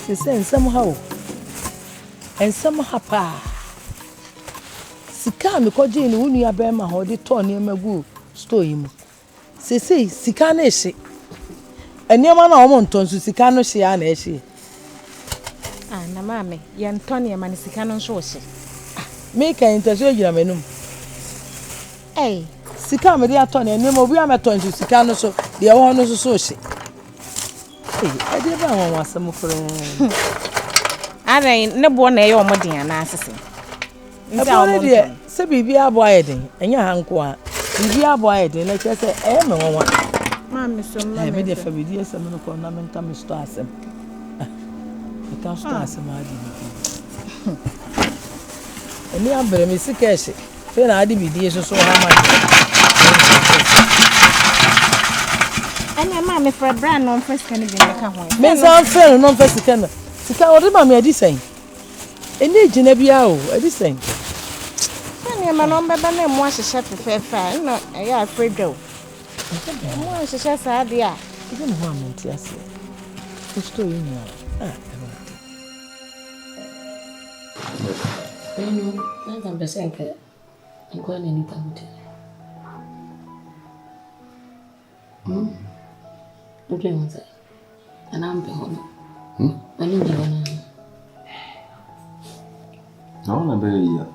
She said somehow. And somehow pa. Sika me koji ni unu ya be ma ho de to ne magu store yi mu. Sese sika na ehye. Enioma na omo nton so sika no hye ya na ehye. Ah na mame, ye nton ne ma ne sika no so hye. Me kan interest gira menum. Eh, sika me de ato ne enema obi ameton so sika no so de wo no so hye. Eh, e de ba won wasem kro. Ara ne bo na ye omodin ana asese. Nta omodin. Se bibi abo ayeden, enya hanko a. Bibi abo ayeden na che se e me won wa. Mame so mame. Me de fa bi de sem no ko na menka me sto asem. E ka sto asem adi. Eni ambre me sika ehye. Fe na adi bi de so ha ma. Ana mame for brand no first kan bi meka ho. Me san fe no first kan. Sika odi ma me adi sen. Eni gina bia o, adi sen. Ani ma no mbeba na mu ahyehye fefefa, no e ya afraid do. Mu ahyehye sa dia. Ibe no ho amenti ase. Sto yi ni. Eno, na kan besenke. Akua na ni tamuti. Oje nza. Ana mbe hono. Ani ndi wana. Naona bei ya.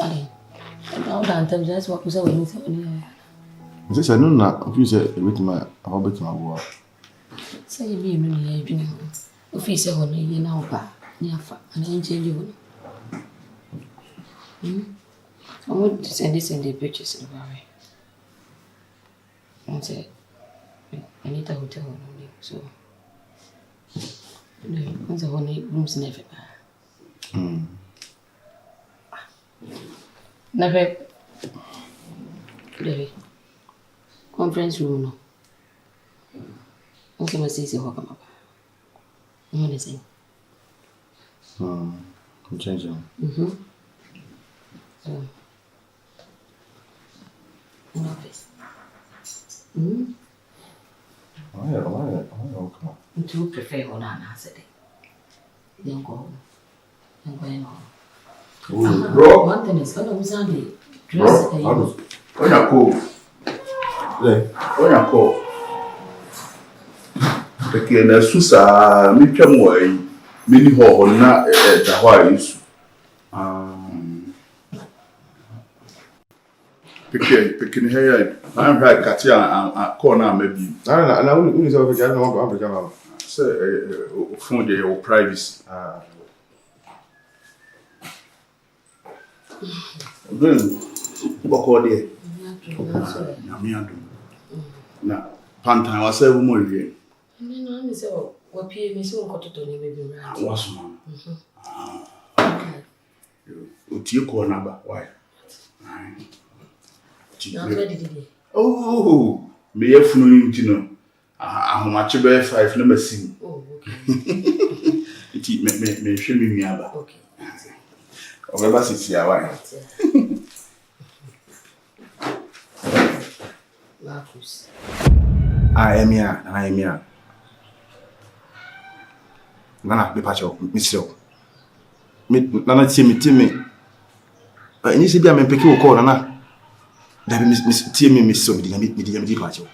Ale. Naona antamja swa kuza wani sa wani. Sasa nuna ofisi ebitima ababetima Adwoa. Sa yebi enu ni ya dwene ho. Ofisi hono ye na oba. Ni afa. Ana nchendi hono. I want to send the pictures in the way. I said, I need a hotel only, so. No, once I want rooms never. Never. David. Conference room, no. Okay, my sister, walk up. You want to say? I'm changing. So, in office. Why, okay. Do you prefer on an answer? Then go home. And go in home. Bro, one thing is, I don't Sunday. Dress at you. On your call. On your call. Okay, na susa, me chamway, mini ho na Adwoa is. Picking here, I'm right, Katia, and corner maybe. I only say, I don't want to come say, phone day or privacy. Then, what call there? Now, Pantan was 7 more again. No, I say, what pay me so got to maybe right. What's man? You call number, why? Oh, me have no intino. I'm much better 5 number sim. Oh, okay. It may show me aba. Okay. Over sit here, why? Marcus. I am here. Nana, be patch up, Miss Hill. Nana, see me. I need to be a man pick you call, Nana. That Miss Timmy Miss So, medium departure.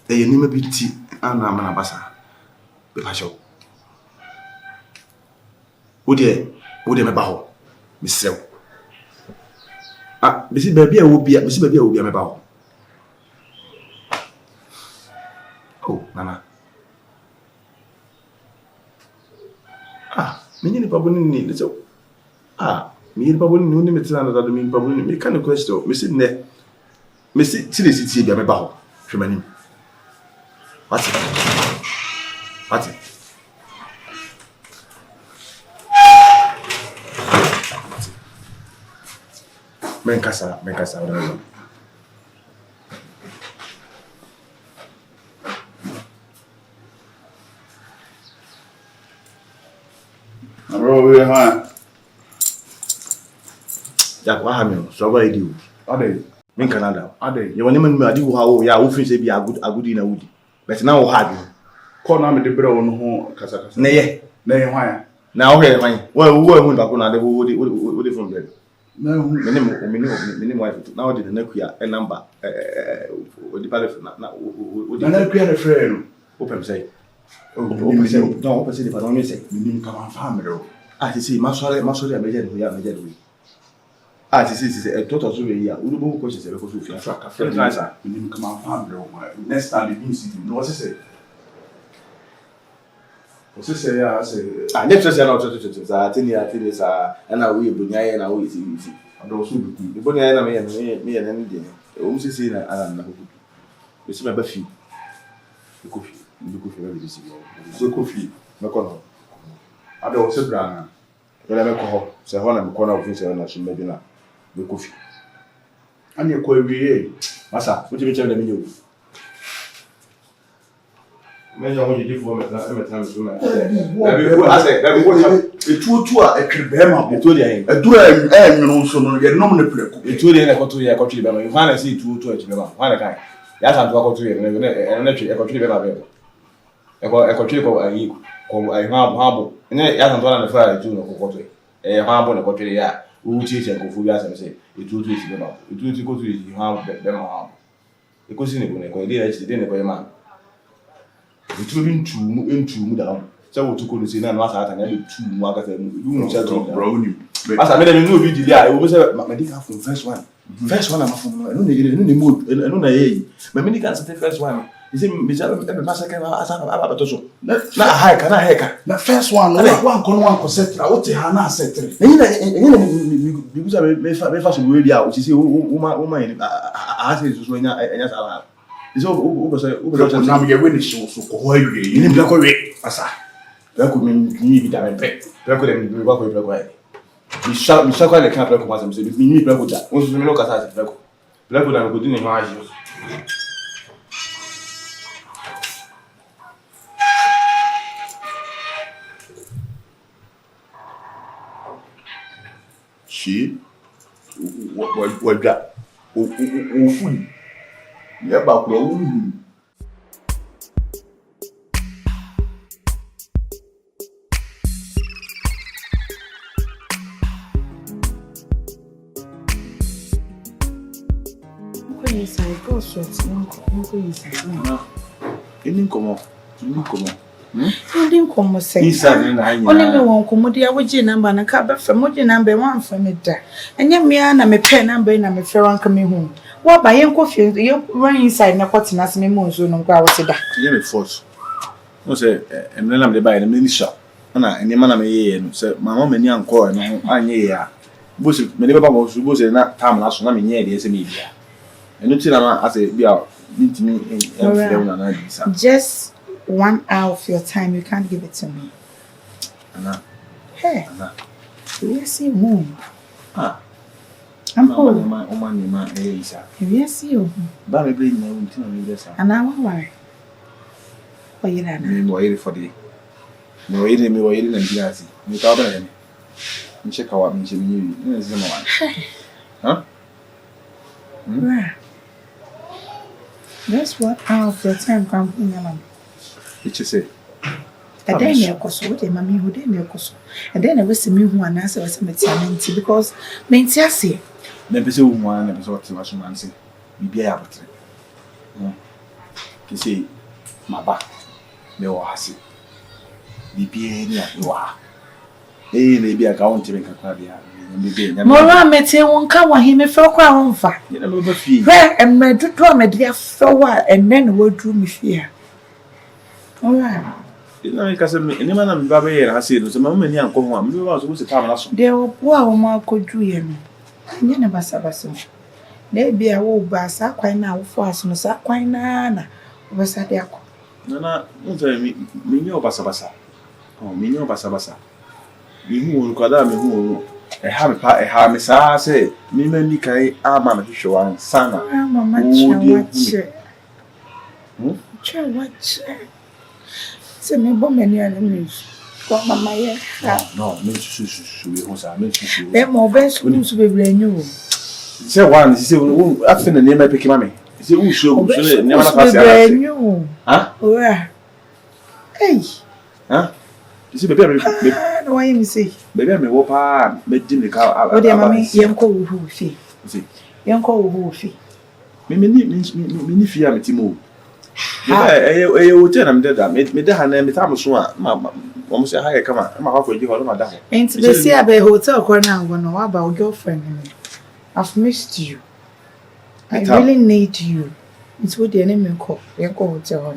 They name a bit and I'm an ambassador. Be patch up. Would you a bow, Miss Hill? Ah, Missy Baby will be a Miss Baby will be a bow. Oh, Nana. Many people need it. Me probably no limits another mean probably me kind of question. Missy Ne Missy City be a bow. Tremaine. What's it? Menkasa. Bro, huh? Jack Wahamil, so what I do. Are they? In Canada. Are they? You want to know how ya often say be a good in a woody. But now have you. Call na me de bra no ho kasa. Na ye hwan. na o he hwan wo ba ko na de wo de from bed Na hu me wife na o de na kuya e number o di pale na o di na kuya de frɛ no open say no open say de pa no me say me kama family o ah si masore a meje de ya meje de ah si e toto so we ya wo do ko se be ko so fi afa ka frɛ na sa me kama family o next time you see no say você sei a sei ah nem precisa não tudo sa tini sa ana we bunyaye na we si ado so bi ku bunyaye na me na ndi o mu sisi na ana na hudu esi ba fi ko fi ba bi si so ko fi me ko no ado se bra na wala me ko ho se ho na me ko na ofin se na so me bi na me ko fi ani ko ewie masa o ti be chere na me nyo Meja ho yidi fo metra so na. Dabi ko etuotu a etwebe ma bo. Etuo dia yin. Edura enwunu so no ye nom ne pleku. Etuo dia na ko to ye ko twiri be ma. Fa na si etuotu etwebe ma. Fa na kai. Ya san to ko to ye na twi e ko twiri be ma be. E ko twiri ko ayi ko ayi ha bo. Ne ya san to na fa etuo no ko to ye. E ha bo na ko twiri ya. Wo chi che ko fu ya san se etuotu esi be ma. Etuotu ko to ye ha be ma ha. E ko si ne ko ne ko ide ya chi de ne ko ye ma. Itu ntumu da so wo tuko no se na no asa ata na le tumu aka se mu se to bro ni asa me dem no bi di dia wo se medical from first one am from no ne mo no na ye me medical se first one ise me ja me ma second asa aba to so na haika na first one no one kono setra wo te ha na setre ni bi gusa me fa so we dia o se o ma ni a se so nya sala iso o na me ye we ni so ko awie ni bla ko we asa bla ko mi bi da me pe bla ko dem bi ko bla ko ai mi sha kwa le kan bla ko ma se mi bla ko ja o so mi lo ka sa se bla ko da ko di ni ma aji shi what that o fu ya ba ko o hu Ndin komo say. Isa ni na anya. Oni me won komo dia wo gi number na ka be fa mo gi number wan fa me da. Enya me na me pay number na me fe wan ka me hu. Wo ba yen ko fie ye run inside na kwati na se me mo nso no kwa wo se da. Ye me force. No say emle na me buy na me ni sha. Na eni ma na me ye no say mama me ni anko no anya ye a. Bo se me ni baba mo so bo se na tam na so na me nye de se me bia. Enu ti na ma ase bia ntimi enfle na bisa. Just 1 hour of your time, you can't give it to me. Anna. Hey. Anna. Yes, you move. Ah. I'm cool. Oma Isa. Yes, you. Ba me bring na unti na me desa. And I want why. What you done? Me wo yiri for the. Me wo yiri na biasi. Me ta ba ne. Me check out me chimi ni. Ne se mo wan. Huh? Right. That's what hour of your time come in your mom. What you say? And then you koso de mami hu den you koso. And then I was me hu anasa was me tiamenti because menti ase. Na pese hu wan na pese what was man say. Bibia ya botre. Ki say maba. Me wo hase. Bibia ni a wa. Na bia ka won tebe kakwa bia. Mora mete won ka wa hime fe kwa won fa. Ye na me ba fi. Hwe emmedudu me de afa wa enne na wadru me fia. Alright. Ina ka se ni ma na me ba be ha se no se mama ni anko ho a me ba so se tam na so. De obo a wo ma kodru ye no. Nye na basa. Na bia wo ba sa kwan na wo fo aso no sa kwan na wo basa de akọ. Na unza mi nyo basa. Oh, mi nyo basa. Mi hu ko da mi hu ha me sa se mi ma ni kai ama me hwehwe wan sana. Mama che. Che. Se me bo meni ana mi. Ko mama ye. No, me su we ho sa me su. E mo be su be brenyu. Se wan se afin na nema peke mame. Se u show ne ma na fase ara. Ha? Ora. Hey. Huh? You see, baby, No, why you say? baby, me wopa, me di me ka. What dear mammy, yanko who fee. See, Yanko who fee. me fear me timo. Hotel am dead. Me da han me tam so a. Mama say hi come on. Ma kwa ji ho ma da. Ain't they see a hotel corner and go about girlfriend. I've missed you. I really need you. It's what the enemy call. Yanko hotel.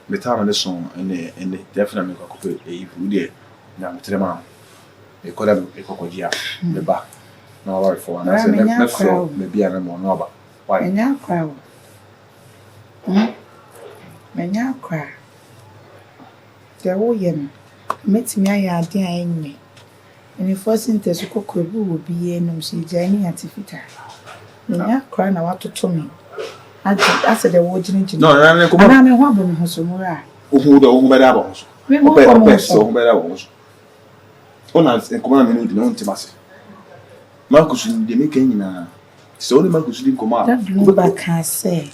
Me tam na so and definitely me kwa e fu de. Na me trema. E kola e kokoji a. Me ba. Na worry for one. I say me so me bia na mo no ba. Why? Enya kwa. Menya kwa. There wo yem. Metimi aye ade anyi. Eni forcing te so kokobu obi enum si jani atifita. Menya kwa na watoto me. Ase de wo jini. No, na ko. Na me ho abo me ho so mura. Ohu do ohu be da ba ho so. Me mo ko so ohu be da ba ho so. Ona nkoma na me no di no ntimase. Marcus ndi me kan nyina. So only Marcus di nkoma. That number can say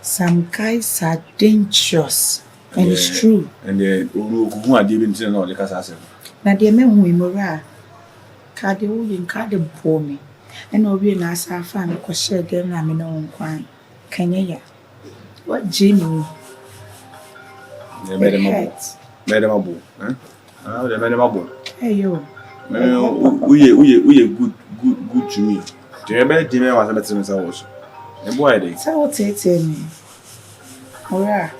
some guys are dangerous. And it's true. And who are dealing with no the case. Na de me hu imora. Ka de wo yin ka de bo me. E na obi na asa fa me ko share dem na me no nkwan. Kanya ya. What Jimmy? Yeah, madam abu. Eh? Ah, the madam abu. Hey yo. We good to me. The bad demon was a better than I was. And why they? So what it me? Ora.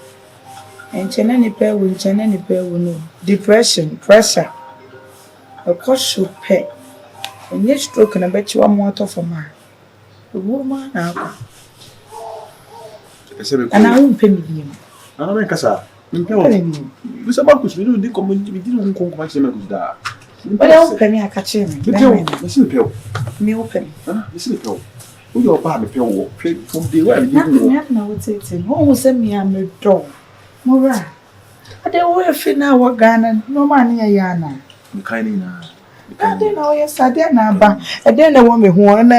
And chenani pe wu chenani pe wu no. Depression, pressure. A cause you pay. And yet stroke na bet you one more for man. The woman now. And I won't pay me. I don't make us. We say Marcus, we do the community, we didn't come much da. But I won't pay me a catch him. Listen to Pell. Me open. Listen to Pell. Who your father Pell from the way you know what's it. Who send me a door? Mora. I don't wear fin now what Ghana, no money a yana. The kind na. I don't know, yes, I didn't know, I didn't want me one.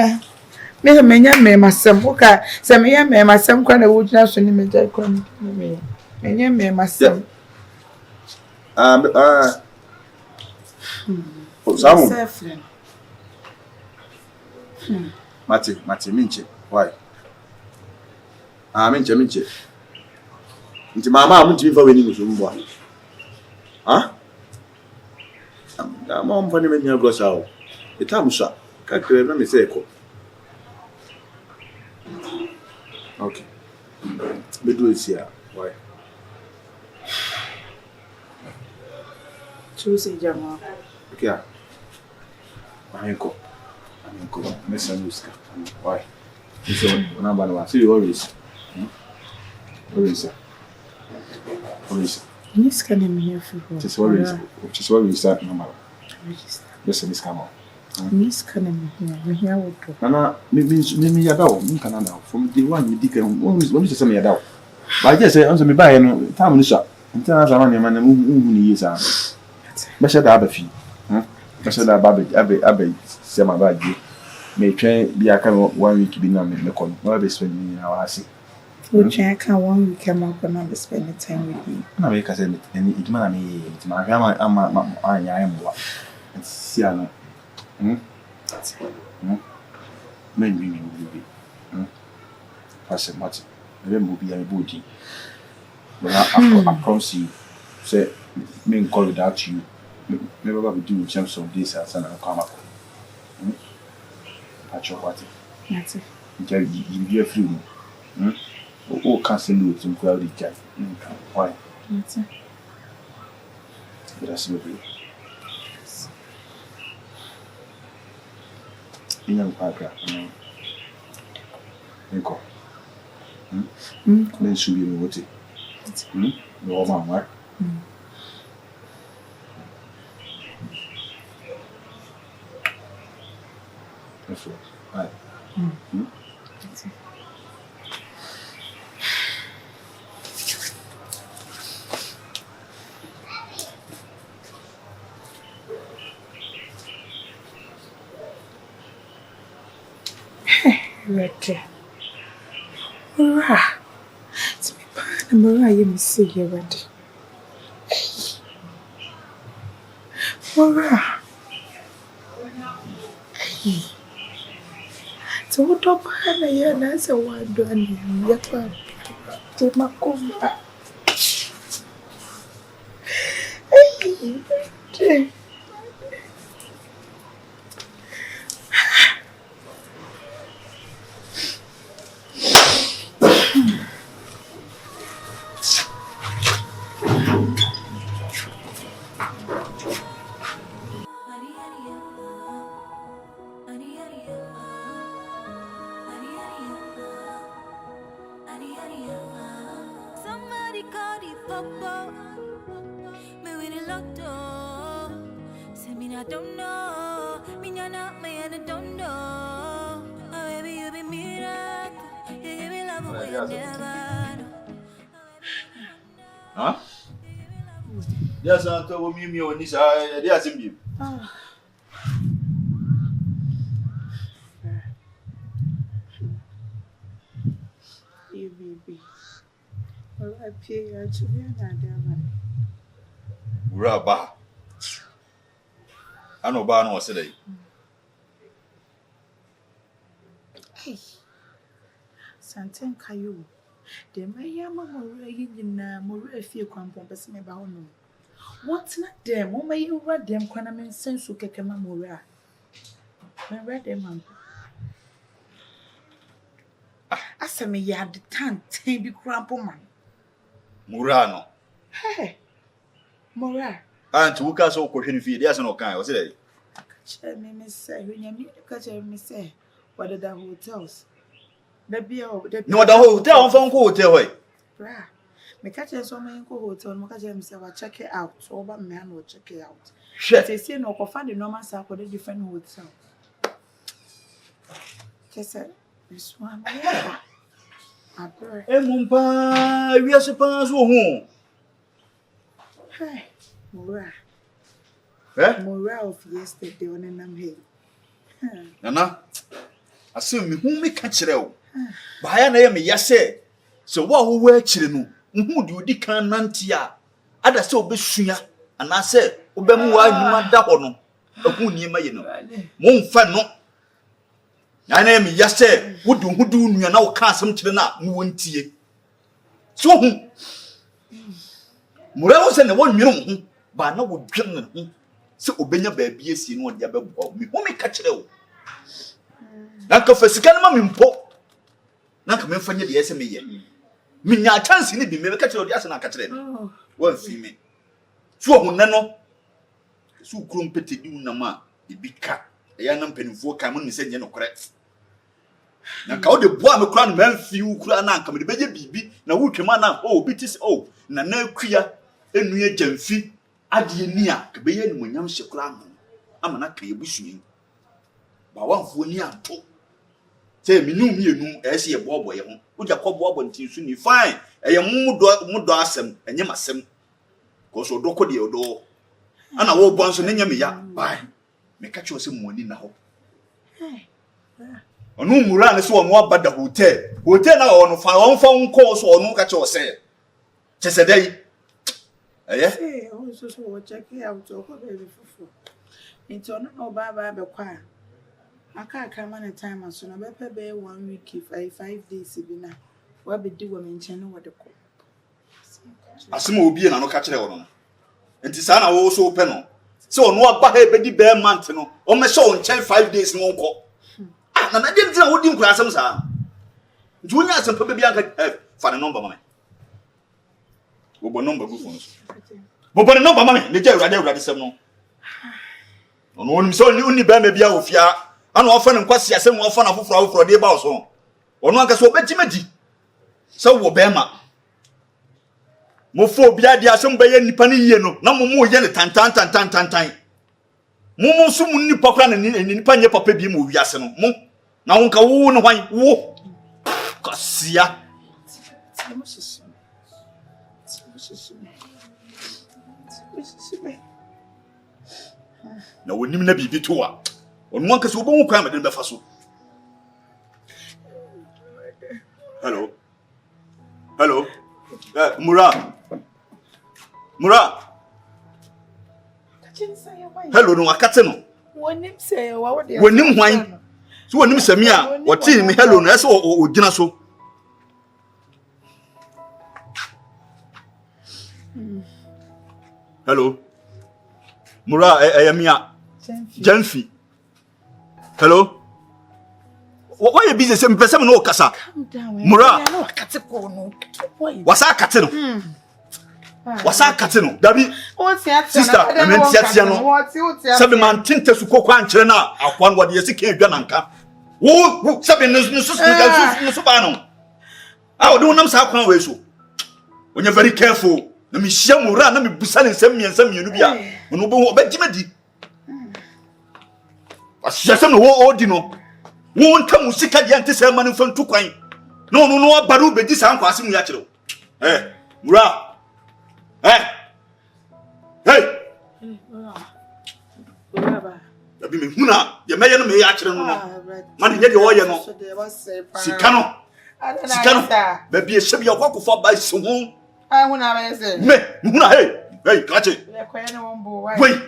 Me me myself, okay. Some me myself, kind of wood now, so you may take on me. And me myself. Some Mate, Minche, why? Minche. Nti mama amunti fa weni muso mbo ha mama mfa ne menya grosa o etamusa ka kire na me se ko okay me do it here why choose jama okay ahenko me sanuska why so na ba na see you always Police. This can be here for. Just what we start normal. Listen, this come on. Miss can be here. Nana, me yadao, me Canada. From the one you dig and one is some yadao. But I guess I answer me by no time in the shop. Until I run your man and years are. Measure the other fee. Measure the abbey, say my bad. May train be a kind of 1 week be numb in the corner. Why be spending our assy? Which I can't 1 week come up and not spend the time with me. I make us any money. It's my grandma and I am what. And see, I know. Maybe we will be. Pass it much. Maybe will be a booty. But I promise you, say, men call without you. Never will do in terms of this as an come up. Patch your water. That's it. You be a free. Oh, cancel it in crowded jack. Why? That's it. That's not real. Young Parker, Nico. Then should be moved. No, mamma. That's right. That's it. Ready. Hurrah! It's me, Mara. You may see you ready. Mora. So what up na ya na sa wando ani ya pa. Te makomba. Te. Somebody call the popo. Me win a lotto. Say me I don't know. Me not me and I don't know. Oh baby you be miracle. You give me love away I never know. Huh? Yes, I told me on this. I asked him. You baby. Well, I pay you to be another. Uraba. I know Barno was today. Hey. Santen kayo. De mayama more yina more fie kwampo pese me ba hono. What na dem o mayi ura dem kwana men sensu keke ma more. Me read them man. Asa me ya de tan ten bi kwampo man. Murano. Hey. More. Aunt Wuka so question fee. There's no kind. Was it? Kache me say when you meet kache me say what the hotels. The beer No, the hotel on phone hotel way. Bra. Me kache so me ko hotel mo kache me say wa check it out. So ba me an check it out. Shit. They say no ko find the normal sa ko the different hotel. Kese this one. Abro. Mumpa, we are supposed to. Hey. Mora. Eh? Mora of yesterday on an here. Nana, I see me who me catch it out. By a name, yes, say. So what who were children who do you can nantia? Ada so be suya, and I say, Obemua, you want that or no? A good near my, you know. Won't find no. I name yes, say, who do you now cast some children up, no one tea. So, Mura was in the 1 million, but no would dream. So, Obenya baby is in what the other me. Who may catch it out? Nanka Fesican Mamimpo. Nanka men find the SME. Minya chance in it be catch the Asana Catherine. Well, female. So, Nano. So, crumpet you nama, the big cat. A young penny for Cameron said, you know, correct. Now, how the boy McCran men few crana come the baby. Now, who come on? Oh, bitis oh, na no queer, and we gemfi. Adiania, Kabayan when young Shakram. I'm not clear wishing. But one for near to say me no, as ye bob boy, would you call Bob until soon you find a young moodasem and yamasem. Cause or doko the odo. And I will once and then me ya, bye. Make catch you some money now. No Muran is one more but the hotel. Hotel now on phone calls or no catch or say. Just a day. Hey, also so check it out to baby fufu. It's on no baba be kwa. I can't come on a time as soon as I pay 1 week if 5 days be na. What be do women channel what the call. Asimo obi na no catch or no. Enti sana wo so open no. So no aba he be di bear month no. O me so on 5 days no ko. Ah na dem tina wo di nkura asem sa. Nti wonya asem pa be anka fa the number mama. Wo bo number go phone so. Bo bo number mama me je urade sem no. Ono woni so ni be me bia ofia. Ana ofa ne nkwase asem ofa na foforo de ba so. Ono anka so obetimadi. So wo be ma. Mo fo bia dia asem be ye nipa ne yie no na mo ye ne tantan. Mo so mu nipa kra na nipa nye papa bi mo wiase no. Mo na wo nka wo ne hwan wo. Kasia. Na wonim na bibi to a. Ono anka so obo kwa me de befa so. Hello. Mura. Hello no akate no. Wonim say wa de. Wonim hwan. So wonim sɛ me a wɔte me hello no ɛsɛ o gyina so. Hello. Mura ayamia. Jamfi. Hello. Why you busy say me pese me no kasa? Mura. Wasa kate no. Wasa kate no. Dabi. Sister, me ntia no. Sabe man tinte su kokwa ankyere na akwan wode yesi kan adwa nanka. Wo sabe no so ba no. Ah, wode wonam sa akwan we so. When you're very careful. Na me hia Mura na me busa ne nsam mienu bia. Ono bo obegime di. Asiyasem no wo odi no. Wo nta musika dia nte se manu fantu kwan. No abaru bedi sa nkwase mu ya kire. Mura. Hey. Abi me huna ye meye no me ya kire no. Man nye de wo ye no. Sika no. Ba bi e hye bia kwakofo ba si ho. Huna ba say. Me huna hey kache. Le kwaya ne won bo why. Wait.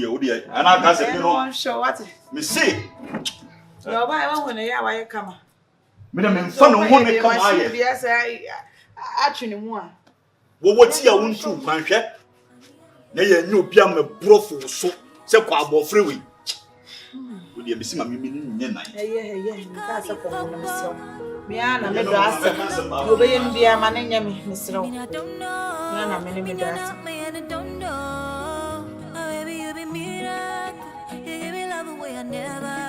Odi ana ka se no. Show what? Me see. Yo ba e won ne ya wa ye kama. Me na me mfa no ho ne kama aye. Bia say atwene mu a. Wo ti ya wontu kwanhwe. Na ye nya obi am brofo so se kwa abofre we. Odi e bisi ma me nye nan. Nka se kwa no mesew. Me ana me do asem. Yo be yen bia ma ne nya me mesew. Me ana me ne me do asem. Baby, you be miracle. You give me love away I never